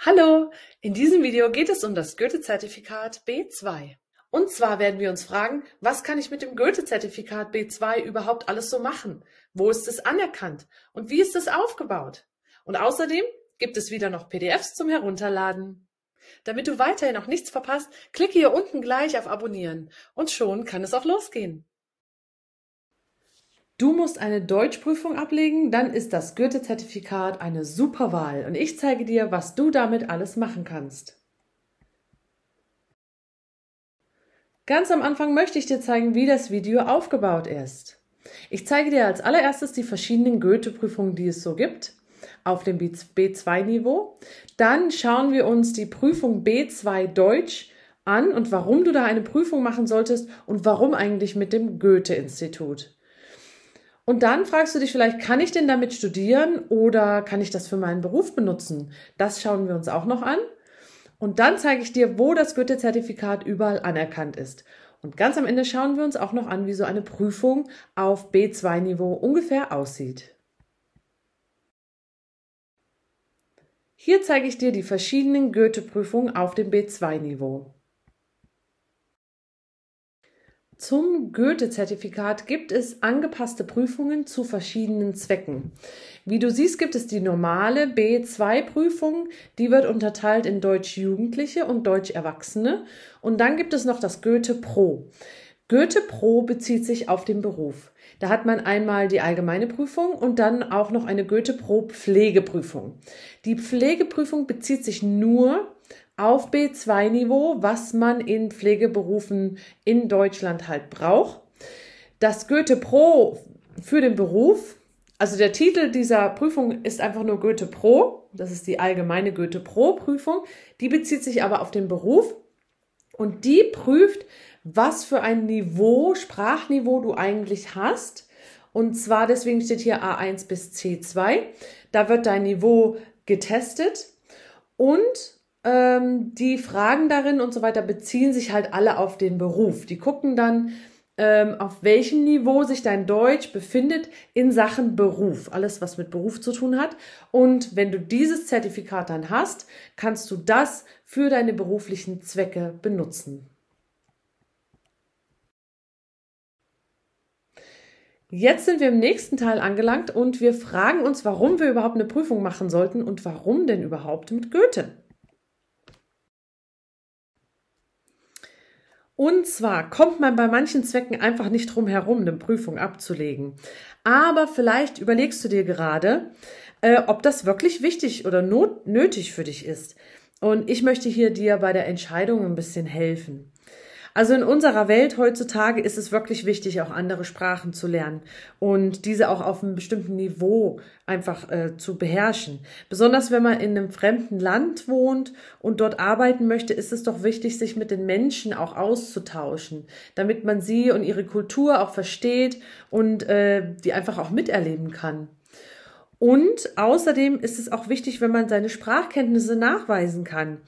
Hallo, in diesem Video geht es um das Goethe-Zertifikat B2. Und zwar werden wir uns fragen, was kann ich mit dem Goethe-Zertifikat B2 überhaupt alles so machen? Wo ist es anerkannt? Und wie ist es aufgebaut? Und außerdem gibt es wieder noch PDFs zum Herunterladen. Damit du weiterhin auch nichts verpasst, klicke hier unten gleich auf Abonnieren und schon kann es auch losgehen. Du musst eine Deutschprüfung ablegen, dann ist das Goethe-Zertifikat eine super Wahl und ich zeige dir, was du damit alles machen kannst. Ganz am Anfang möchte ich dir zeigen, wie das Video aufgebaut ist. Ich zeige dir als allererstes die verschiedenen Goethe-Prüfungen, die es so gibt, auf dem B2-Niveau. Dann schauen wir uns die Prüfung B2 Deutsch an und warum du da eine Prüfung machen solltest und warum eigentlich mit dem Goethe-Institut. Und dann fragst du dich vielleicht, kann ich denn damit studieren oder kann ich das für meinen Beruf benutzen? Das schauen wir uns auch noch an. Und dann zeige ich dir, wo das Goethe-Zertifikat überall anerkannt ist. Und ganz am Ende schauen wir uns auch noch an, wie so eine Prüfung auf B2-Niveau ungefähr aussieht. Hier zeige ich dir die verschiedenen Goethe-Prüfungen auf dem B2-Niveau. Zum Goethe-Zertifikat gibt es angepasste Prüfungen zu verschiedenen Zwecken. Wie du siehst, gibt es die normale B2-Prüfung, die wird unterteilt in Deutsch Jugendliche und Deutsch Erwachsene. Und dann gibt es noch das Goethe Pro. Goethe Pro bezieht sich auf den Beruf. Da hat man einmal die allgemeine Prüfung und dann auch noch eine Goethe Pro Pflegeprüfung. Die Pflegeprüfung bezieht sich nur auf B2-Niveau, was man in Pflegeberufen in Deutschland halt braucht. Das Goethe Pro für den Beruf, also der Titel dieser Prüfung ist einfach nur Goethe Pro, das ist die allgemeine Goethe Pro Prüfung, die bezieht sich aber auf den Beruf und die prüft, was für ein Niveau, Sprachniveau du eigentlich hast. Und zwar, deswegen steht hier A1 bis C2, da wird dein Niveau getestet und die Fragen darin und so weiter beziehen sich halt alle auf den Beruf. Die gucken dann, auf welchem Niveau sich dein Deutsch befindet in Sachen Beruf. Alles, was mit Beruf zu tun hat. Und wenn du dieses Zertifikat dann hast, kannst du das für deine beruflichen Zwecke benutzen. Jetzt sind wir im nächsten Teil angelangt und wir fragen uns, warum wir überhaupt eine Prüfung machen sollten und warum denn überhaupt mit Goethe. Und zwar kommt man bei manchen Zwecken einfach nicht drum herum, eine Prüfung abzulegen. Aber vielleicht überlegst du dir gerade, ob das wirklich wichtig oder nötig für dich ist. Und ich möchte hier dir bei der Entscheidung ein bisschen helfen. Also in unserer Welt heutzutage ist es wirklich wichtig, auch andere Sprachen zu lernen und diese auch auf einem bestimmten Niveau einfach zu beherrschen. Besonders wenn man in einem fremden Land wohnt und dort arbeiten möchte, ist es doch wichtig, sich mit den Menschen auch auszutauschen, damit man sie und ihre Kultur auch versteht und die einfach auch miterleben kann. Und außerdem ist es auch wichtig, wenn man seine Sprachkenntnisse nachweisen kann.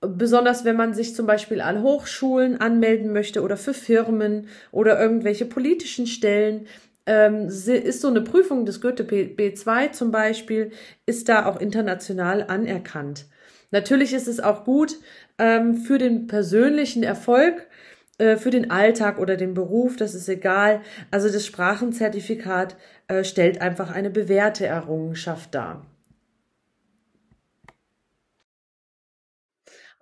Besonders wenn man sich zum Beispiel an Hochschulen anmelden möchte oder für Firmen oder irgendwelche politischen Stellen, ist so eine Prüfung des Goethe B2 zum Beispiel, ist da auch international anerkannt. Natürlich ist es auch gut für den persönlichen Erfolg, für den Alltag oder den Beruf, das ist egal. Also das Sprachenzertifikat stellt einfach eine bewährte Errungenschaft dar.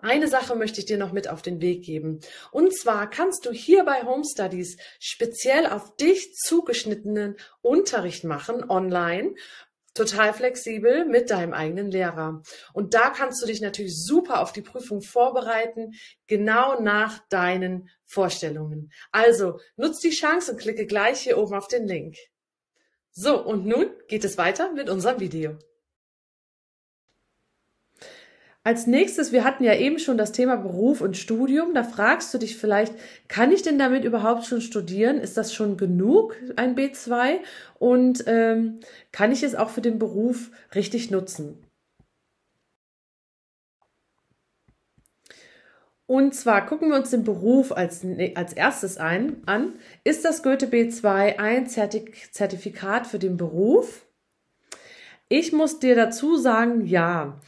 Eine Sache möchte ich dir noch mit auf den Weg geben. Und zwar kannst du hier bei Home Studies speziell auf dich zugeschnittenen Unterricht machen, online, total flexibel mit deinem eigenen Lehrer. Und da kannst du dich natürlich super auf die Prüfung vorbereiten, genau nach deinen Vorstellungen. Also nutz die Chance und klicke gleich hier oben auf den Link. So, und nun geht es weiter mit unserem Video. Als nächstes, wir hatten ja eben schon das Thema Beruf und Studium, da fragst du dich vielleicht, kann ich denn damit überhaupt schon studieren? Ist das schon genug, ein B2? Und kann ich es auch für den Beruf richtig nutzen? Und zwar gucken wir uns den Beruf als erstes an. Ist das Goethe B2 ein Zertifikat für den Beruf? Ich muss dir dazu sagen, ja,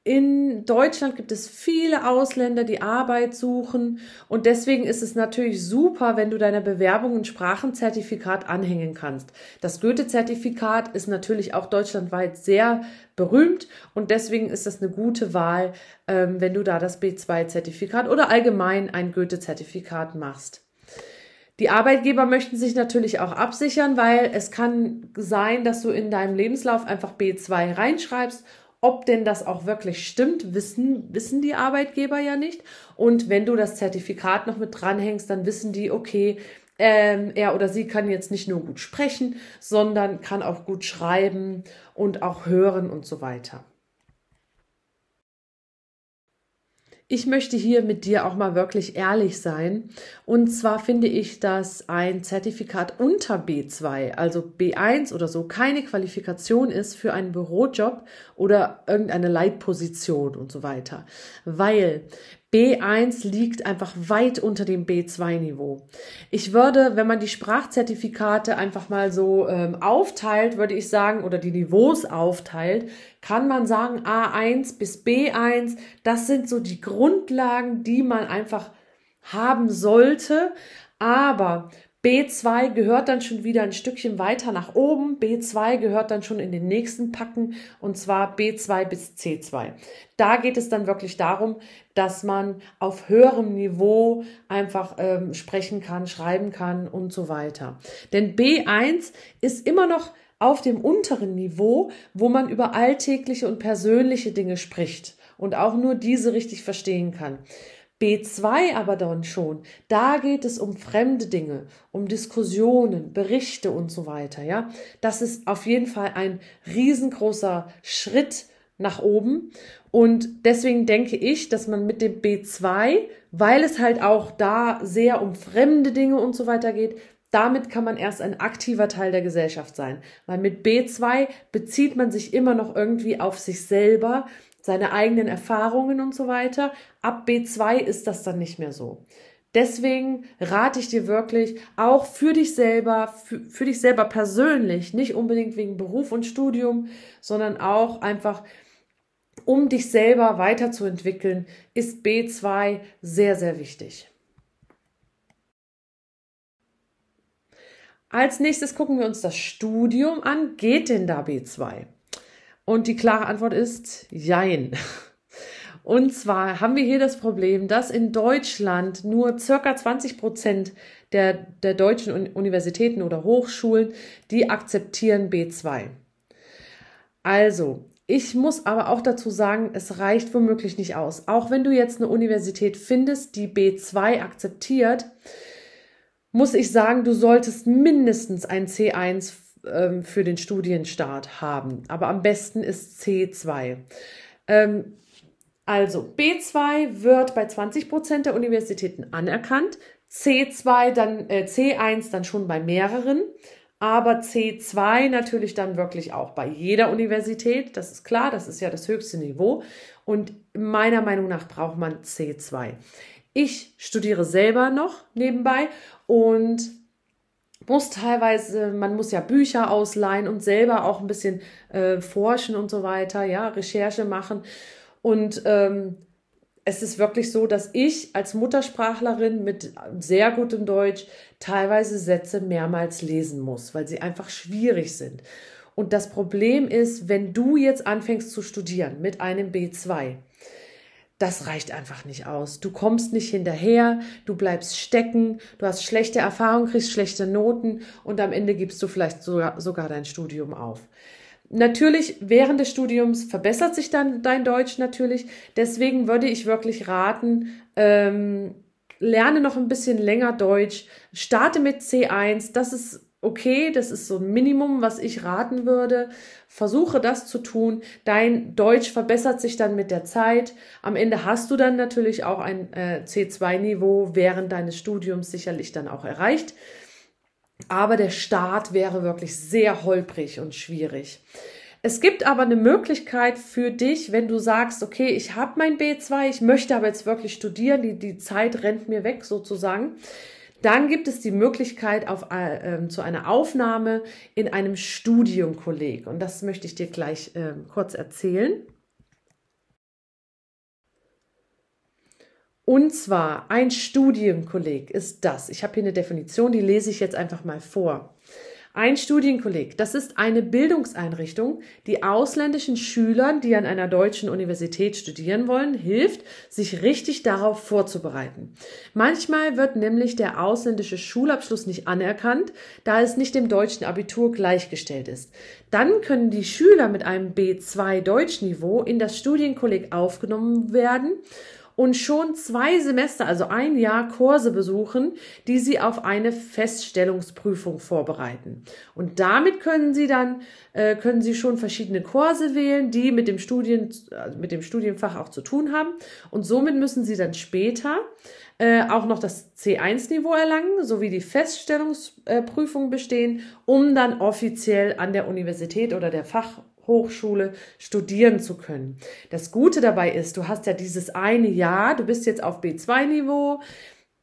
in Deutschland gibt es viele Ausländer, die Arbeit suchen und deswegen ist es natürlich super, wenn du deiner Bewerbung ein Sprachenzertifikat anhängen kannst. Das Goethe-Zertifikat ist natürlich auch deutschlandweit sehr berühmt und deswegen ist das eine gute Wahl, wenn du da das B2-Zertifikat oder allgemein ein Goethe-Zertifikat machst. Die Arbeitgeber möchten sich natürlich auch absichern, weil es kann sein, dass du in deinem Lebenslauf einfach B2 reinschreibst. Ob denn das auch wirklich stimmt, wissen die Arbeitgeber ja nicht. Und wenn du das Zertifikat noch mit dranhängst, dann wissen die, okay, er oder sie kann jetzt nicht nur gut sprechen, sondern kann auch gut schreiben und auch hören und so weiter. Ich möchte hier mit dir auch mal wirklich ehrlich sein. Und zwar finde ich, dass ein Zertifikat unter B2, also B1 oder so, keine Qualifikation ist für einen Bürojob oder irgendeine Leitposition und so weiter. Weil B1 liegt einfach weit unter dem B2-Niveau. Ich würde, wenn man die Sprachzertifikate einfach mal so aufteilt, würde ich sagen, oder die Niveaus aufteilt, kann man sagen A1 bis B1, das sind so die Grundlagen, die man einfach haben sollte, aber B2 gehört dann schon wieder ein Stückchen weiter nach oben. B2 gehört dann schon in den nächsten Packen und zwar B2 bis C2. Da geht es dann wirklich darum, dass man auf höherem Niveau einfach sprechen kann, schreiben kann und so weiter. Denn B1 ist immer noch auf dem unteren Niveau, wo man über alltägliche und persönliche Dinge spricht und auch nur diese richtig verstehen kann. B2 aber dann schon, da geht es um fremde Dinge, um Diskussionen, Berichte und so weiter, ja. Das ist auf jeden Fall ein riesengroßer Schritt nach oben und deswegen denke ich, dass man mit dem B2, weil es halt auch da sehr um fremde Dinge und so weiter geht, damit kann man erst ein aktiver Teil der Gesellschaft sein, weil mit B2 bezieht man sich immer noch irgendwie auf sich selber, seine eigenen Erfahrungen und so weiter. Ab B2 ist das dann nicht mehr so. Deswegen rate ich dir wirklich, auch für dich selber, für dich selber persönlich, nicht unbedingt wegen Beruf und Studium, sondern auch einfach, um dich selber weiterzuentwickeln, ist B2 sehr, sehr wichtig. Als nächstes gucken wir uns das Studium an. Geht denn da B2? Und die klare Antwort ist jein. Und zwar haben wir hier das Problem, dass in Deutschland nur circa 20% der deutschen Universitäten oder Hochschulen, die akzeptieren B2. Also, ich muss aber auch dazu sagen, es reicht womöglich nicht aus. Auch wenn du jetzt eine Universität findest, die B2 akzeptiert, muss ich sagen, du solltest mindestens ein C1 für den Studienstart haben. Aber am besten ist C2. Also B2 wird bei 20% der Universitäten anerkannt, C1 dann schon bei mehreren, aber C2 natürlich dann wirklich auch bei jeder Universität. Das ist klar, das ist ja das höchste Niveau und meiner Meinung nach braucht man C2. Ich studiere selber noch nebenbei und man muss ja Bücher ausleihen und selber auch ein bisschen forschen und so weiter, ja, Recherche machen. Und es ist wirklich so, dass ich als Muttersprachlerin mit sehr gutem Deutsch teilweise Sätze mehrmals lesen muss, weil sie einfach schwierig sind. Und das Problem ist, wenn du jetzt anfängst zu studieren mit einem B2, das reicht einfach nicht aus. Du kommst nicht hinterher, du bleibst stecken, du hast schlechte Erfahrungen, kriegst schlechte Noten und am Ende gibst du vielleicht sogar dein Studium auf. Natürlich, während des Studiums verbessert sich dann dein Deutsch natürlich. Deswegen würde ich wirklich raten, lerne noch ein bisschen länger Deutsch, starte mit C1, das ist okay, das ist so ein Minimum, was ich raten würde. Versuche das zu tun. Dein Deutsch verbessert sich dann mit der Zeit. Am Ende hast du dann natürlich auch ein C2-Niveau während deines Studiums sicherlich dann auch erreicht. Aber der Start wäre wirklich sehr holprig und schwierig. Es gibt aber eine Möglichkeit für dich, wenn du sagst, okay, ich habe mein B2, ich möchte aber jetzt wirklich studieren, die Zeit rennt mir weg sozusagen, Dann gibt es die Möglichkeit zu einer Aufnahme in einem Studienkolleg. Und das möchte ich dir gleich kurz erzählen. Und zwar ein Studienkolleg ist das. Ich habe hier eine Definition, die lese ich jetzt einfach mal vor. Ein Studienkolleg, das ist eine Bildungseinrichtung, die ausländischen Schülern, die an einer deutschen Universität studieren wollen, hilft, sich richtig darauf vorzubereiten. Manchmal wird nämlich der ausländische Schulabschluss nicht anerkannt, da es nicht dem deutschen Abitur gleichgestellt ist. Dann können die Schüler mit einem B2 Deutschniveau in das Studienkolleg aufgenommen werden und schon 2 Semester, also ein Jahr Kurse besuchen, die sie auf eine Feststellungsprüfung vorbereiten. Und damit können sie schon verschiedene Kurse wählen, die mit dem Studienfach auch zu tun haben. Und somit müssen sie dann später auch noch das C1-Niveau erlangen, sowie die Feststellungsprüfung bestehen, um dann offiziell an der Universität oder der Fachhochschule studieren zu können. Das Gute dabei ist, du hast ja dieses eine Jahr, du bist jetzt auf B2-Niveau,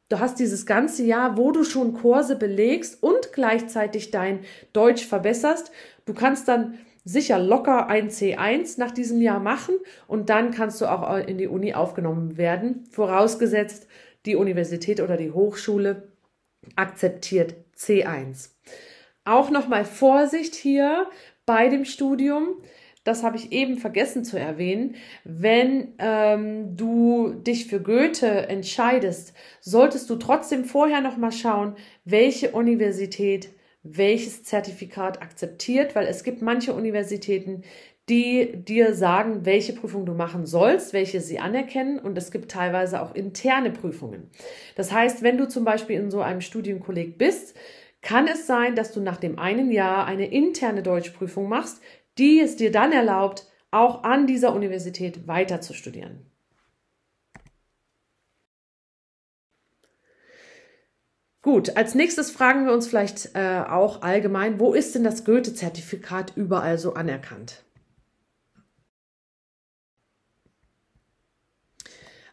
du hast dieses ganze Jahr, wo du schon Kurse belegst und gleichzeitig dein Deutsch verbesserst. Du kannst dann sicher locker ein C1 nach diesem Jahr machen und dann kannst du auch in die Uni aufgenommen werden, vorausgesetzt, die Universität oder die Hochschule akzeptiert C1. Auch nochmal Vorsicht hier bei dem Studium, das habe ich eben vergessen zu erwähnen, wenn du dich für Goethe entscheidest, solltest du trotzdem vorher nochmal schauen, welche Universität welches Zertifikat akzeptiert, weil es gibt manche Universitäten, die dir sagen, welche Prüfung du machen sollst, welche sie anerkennen, und es gibt teilweise auch interne Prüfungen. Das heißt, wenn du zum Beispiel in so einem Studienkolleg bist, kann es sein, dass du nach dem einen Jahr eine interne Deutschprüfung machst, die es dir dann erlaubt, auch an dieser Universität weiter zu studieren. Gut, als nächstes fragen wir uns vielleicht auch allgemein, wo ist denn das Goethe-Zertifikat überall so anerkannt?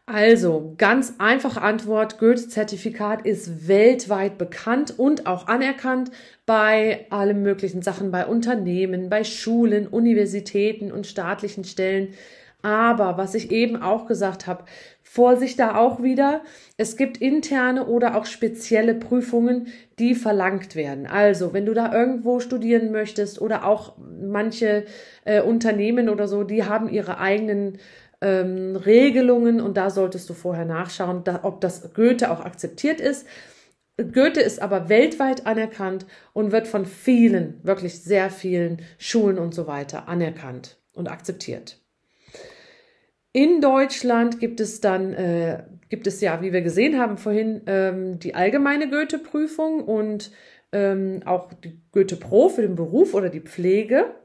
Also, ganz einfache Antwort, Goethe-Zertifikat ist weltweit bekannt und auch anerkannt bei allen möglichen Sachen, bei Unternehmen, bei Schulen, Universitäten und staatlichen Stellen. Aber was ich eben auch gesagt habe, Vorsicht da auch wieder, es gibt interne oder auch spezielle Prüfungen, die verlangt werden. Also, wenn du da irgendwo studieren möchtest oder auch manche Unternehmen oder so, die haben ihre eigenen Regelungen und da solltest du vorher nachschauen, ob das Goethe auch akzeptiert ist. Goethe ist aber weltweit anerkannt und wird von vielen, wirklich sehr vielen Schulen und so weiter anerkannt und akzeptiert. In Deutschland gibt es ja, wie wir gesehen haben vorhin, die allgemeine Goethe-Prüfung und auch die Goethe-Pro für den Beruf oder die Pflege.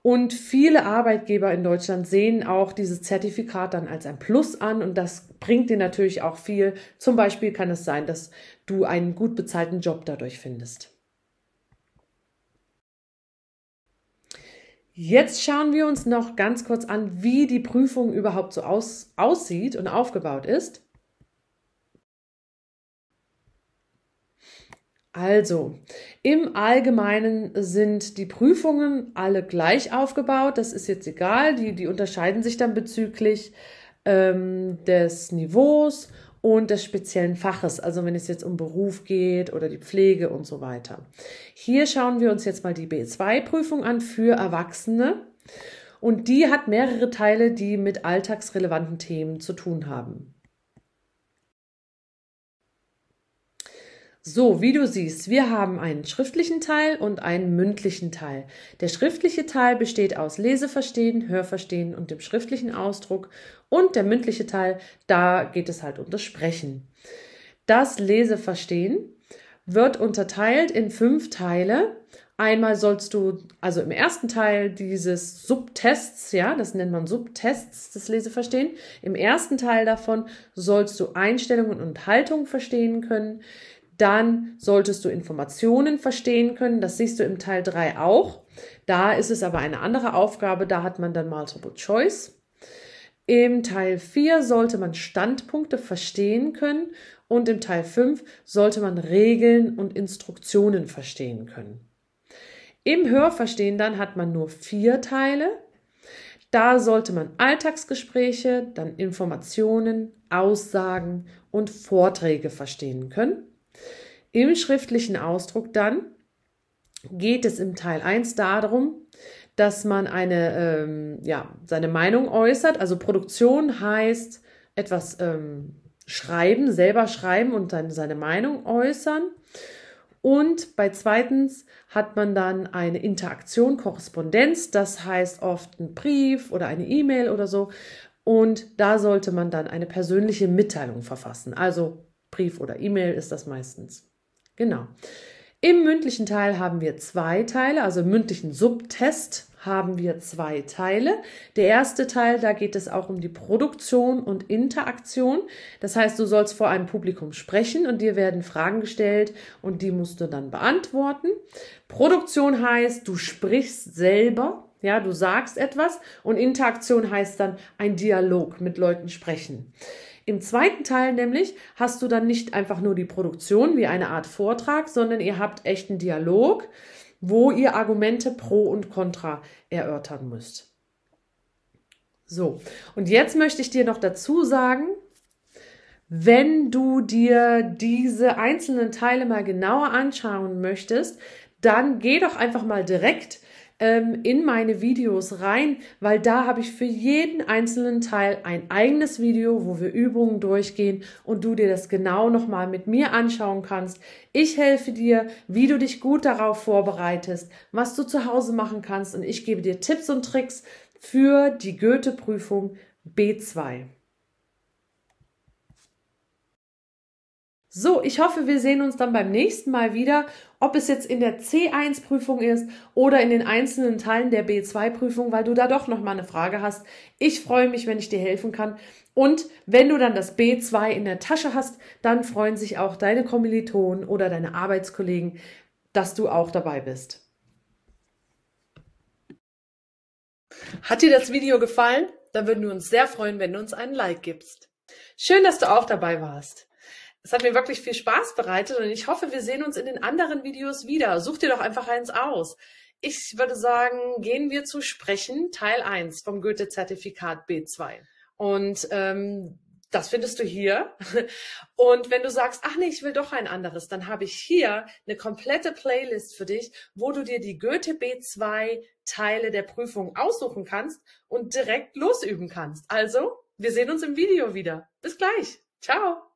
Und viele Arbeitgeber in Deutschland sehen auch dieses Zertifikat dann als ein Plus an und das bringt dir natürlich auch viel. Zum Beispiel kann es sein, dass du einen gut bezahlten Job dadurch findest. Jetzt schauen wir uns noch ganz kurz an, wie die Prüfung überhaupt so aussieht und aufgebaut ist. Also, im Allgemeinen sind die Prüfungen alle gleich aufgebaut. Das ist jetzt egal. Die unterscheiden sich dann bezüglich des Niveaus und des speziellen Faches. Also, wenn es jetzt um Beruf geht oder die Pflege und so weiter. Hier schauen wir uns jetzt mal die B2-Prüfung an für Erwachsene. Und die hat mehrere Teile, die mit alltagsrelevanten Themen zu tun haben. So, wie du siehst, wir haben einen schriftlichen Teil und einen mündlichen Teil. Der schriftliche Teil besteht aus Leseverstehen, Hörverstehen und dem schriftlichen Ausdruck. Und der mündliche Teil, da geht es halt um das Sprechen. Das Leseverstehen wird unterteilt in 5 Teile. Einmal sollst du, also im ersten Teil dieses Subtests, ja, das nennt man Subtests, das Leseverstehen. Im ersten Teil davon sollst du Einstellungen und Haltung verstehen können. Dann solltest du Informationen verstehen können. Das siehst du im Teil 3 auch. Da ist es aber eine andere Aufgabe. Da hat man dann Multiple Choice. Im Teil 4 sollte man Standpunkte verstehen können und im Teil 5 sollte man Regeln und Instruktionen verstehen können. Im Hörverstehen dann hat man nur 4 Teile. Da sollte man Alltagsgespräche, dann Informationen, Aussagen und Vorträge verstehen können. Im schriftlichen Ausdruck dann geht es im Teil 1 darum, dass man seine Meinung äußert. Also Produktion heißt etwas schreiben, selber schreiben und dann seine Meinung äußern. Und bei zweitens hat man dann eine Interaktion, Korrespondenz, das heißt oft ein Brief oder eine E-Mail oder so. Und da sollte man dann eine persönliche Mitteilung verfassen. Also Brief oder E-Mail ist das meistens. Genau. Im mündlichen Teil haben wir 2 Teile, also im mündlichen Subtest haben wir 2 Teile. Der erste Teil, da geht es auch um die Produktion und Interaktion. Das heißt, du sollst vor einem Publikum sprechen und dir werden Fragen gestellt und die musst du dann beantworten. Produktion heißt, du sprichst selber, ja, du sagst etwas, und Interaktion heißt dann ein Dialog, mit Leuten sprechen. Im zweiten Teil nämlich hast du dann nicht einfach nur die Produktion wie eine Art Vortrag, sondern ihr habt echten Dialog, wo ihr Argumente pro und contra erörtern müsst. So, und jetzt möchte ich dir noch dazu sagen, wenn du dir diese einzelnen Teile mal genauer anschauen möchtest, dann geh doch einfach mal direkt in meine Videos rein, weil da habe ich für jeden einzelnen Teil ein eigenes Video, wo wir Übungen durchgehen und du dir das genau nochmal mit mir anschauen kannst. Ich helfe dir, wie du dich gut darauf vorbereitest, was du zu Hause machen kannst, und ich gebe dir Tipps und Tricks für die Goethe-Prüfung B2. So, ich hoffe, wir sehen uns dann beim nächsten Mal wieder, ob es jetzt in der C1-Prüfung ist oder in den einzelnen Teilen der B2-Prüfung, weil du da doch nochmal eine Frage hast. Ich freue mich, wenn ich dir helfen kann. Und wenn du dann das B2 in der Tasche hast, dann freuen sich auch deine Kommilitonen oder deine Arbeitskollegen, dass du auch dabei bist. Hat dir das Video gefallen? Dann würden wir uns sehr freuen, wenn du uns einen Like gibst. Schön, dass du auch dabei warst. Es hat mir wirklich viel Spaß bereitet und ich hoffe, wir sehen uns in den anderen Videos wieder. Such dir doch einfach eins aus. Ich würde sagen, gehen wir zu Sprechen, Teil 1 vom Goethe-Zertifikat B2. Und das findest du hier. Und wenn du sagst, ach nee, ich will doch ein anderes, dann habe ich hier eine komplette Playlist für dich, wo du dir die Goethe B2 Teile der Prüfung aussuchen kannst und direkt losüben kannst. Also, wir sehen uns im Video wieder. Bis gleich. Ciao.